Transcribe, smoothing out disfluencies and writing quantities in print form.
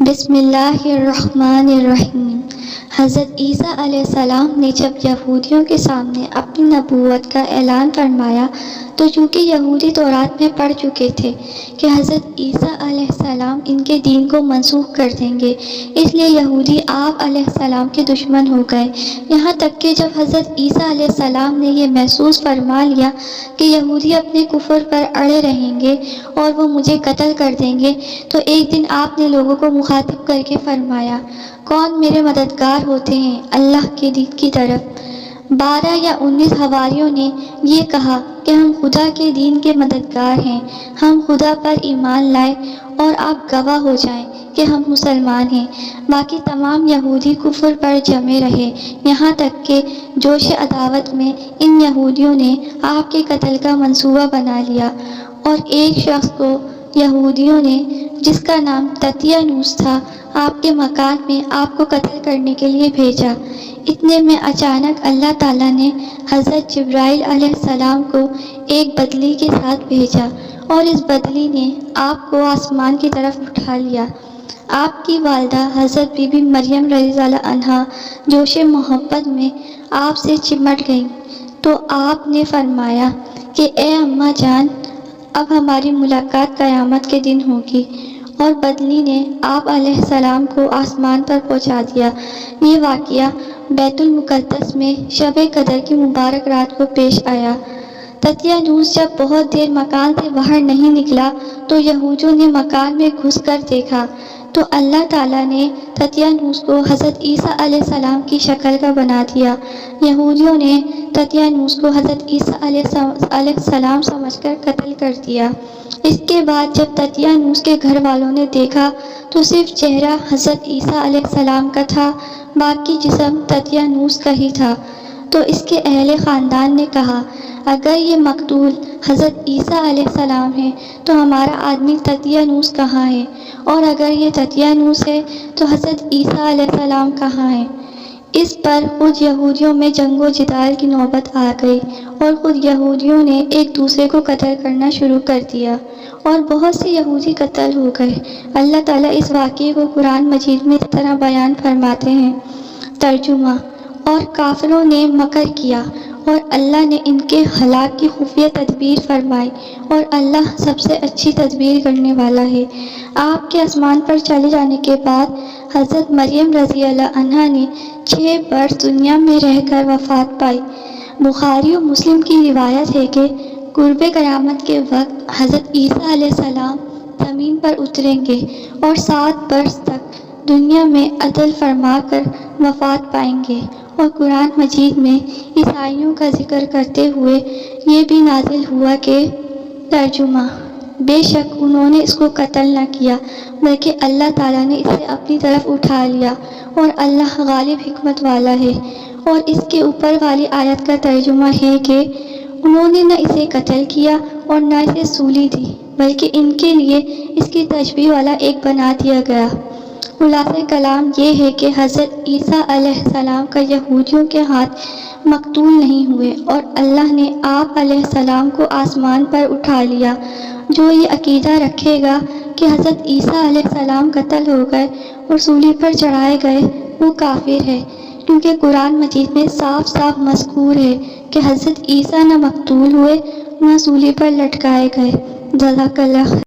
بسم اللہ الرحمن الرحیم۔ حضرت عیسیٰ علیہ السلام نے جب یہودیوں کے سامنے اپنی نبوت کا اعلان فرمایا تو چونکہ یہودی تورات میں پڑھ چکے تھے کہ حضرت عیسیٰ علیہ السلام ان کے دین کو منسوخ کر دیں گے، اس لیے یہودی آپ علیہ السلام کے دشمن ہو گئے۔ یہاں تک کہ جب حضرت عیسیٰ علیہ السلام نے یہ محسوس فرما لیا کہ یہودی اپنے کفر پر اڑے رہیں گے اور وہ مجھے قتل کر دیں گے، تو ایک دن آپ نے لوگوں کو مخاطب کر کے فرمایا، کون میرے مددگار ہوتے ہیں اللہ کے دین کی طرف؟ 12 یا 19 حواریوں نے یہ کہا کہ ہم خدا کے دین کے مددگار ہیں، ہم خدا پر ایمان لائے اور آپ گواہ ہو جائیں کہ ہم مسلمان ہیں۔ باقی تمام یہودی کفر پر جمے رہے، یہاں تک کہ جوش عداوت میں ان یہودیوں نے آپ کے قتل کا منصوبہ بنا لیا اور ایک شخص کو یہودیوں نے، جس کا نام تتیانوس تھا، آپ کے مکان میں آپ کو قتل کرنے کے لیے بھیجا۔ اتنے میں اچانک اللہ تعالیٰ نے حضرت جبرائیل علیہ السلام کو ایک بدلی کے ساتھ بھیجا اور اس بدلی نے آپ کو آسمان کی طرف اٹھا لیا۔ آپ کی والدہ حضرت بی بی مریم رضی اللہ عنہا جوش محبت میں آپ سے چمٹ گئیں تو آپ نے فرمایا کہ اے اماں جان، اب ہماری ملاقات قیامت کے دن ہوگی، اور بدلی نے آپ علیہ السلام کو آسمان پر پہنچا دیا۔ یہ واقعہ بیت المقدس میں شب قدر کی مبارک رات کو پیش آیا۔ تتیانوس جب بہت دیر مکان سے باہر نہیں نکلا تو یہودیوں نے مکان میں گھس کر دیکھا تو اللہ تعالیٰ نے تتیانوس کو حضرت عیسیٰ علیہ السلام کی شکل کا بنا دیا۔ یہودیوں نے تتیانوس کو حضرت عیسیٰ علیہ السلام سمجھ کر قتل کر دیا۔ اس کے بعد جب تتیانوس کے گھر والوں نے دیکھا تو صرف چہرہ حضرت عیسیٰ علیہ السلام کا تھا، باقی جسم تتیانوس کا ہی تھا۔ تو اس کے اہل خاندان نے کہا، اگر یہ مقتول حضرت عیسیٰ علیہ السلام ہے تو ہمارا آدمی تتیانوس کہاں ہے؟ اور اگر یہ تتیانوس ہے تو حضرت عیسیٰ علیہ السلام کہاں ہے؟ اس پر خود یہودیوں میں جنگ و جدال کی نوبت آ گئی اور خود یہودیوں نے ایک دوسرے کو قتل کرنا شروع کر دیا اور بہت سے یہودی قتل ہو گئے۔ اللہ تعالیٰ اس واقعے کو قرآن مجید میں اس طرح بیان فرماتے ہیں۔ ترجمہ: اور کافروں نے مکر کیا اور اللہ نے ان کے ہلاک کی خفیہ تدبیر فرمائی، اور اللہ سب سے اچھی تدبیر کرنے والا ہے۔ آپ کے آسمان پر چلے جانے کے بعد حضرت مریم رضی اللہ عنہا نے 6 برس دنیا میں رہ کر وفات پائی۔ بخاری و مسلم کی روایت ہے کہ قرب قیامت کے وقت حضرت عیسیٰ علیہ السلام زمین پر اتریں گے اور 7 برس تک دنیا میں عدل فرما کر وفات پائیں گے، اور قرآن مجید میں عیسائیوں کا ذکر کرتے ہوئے یہ بھی نازل ہوا کہ ترجمہ: بے شک انہوں نے اس کو قتل نہ کیا بلکہ اللہ تعالیٰ نے اسے اپنی طرف اٹھا لیا، اور اللہ غالب حکمت والا ہے۔ اور اس کے اوپر والی آیت کا ترجمہ ہے کہ انہوں نے نہ اسے قتل کیا اور نہ اسے سولی دی، بلکہ ان کے لیے اس کی تشبیہ والا ایک بنا دیا گیا۔ خلاصہ کلام یہ ہے کہ حضرت عیسیٰ علیہ السلام کا یہودیوں کے ہاتھ مقتول نہیں ہوئے اور اللہ نے آپ علیہ السلام کو آسمان پر اٹھا لیا۔ جو یہ عقیدہ رکھے گا کہ حضرت عیسیٰ علیہ السلام قتل ہو گئے اور سولی پر چڑھائے گئے، وہ کافر ہے، کیونکہ قرآن مجید میں صاف صاف مذکور ہے کہ حضرت عیسیٰ نہ مقتول ہوئے نہ سولی پر لٹکائے گئے۔ جزاک اللہ خیر۔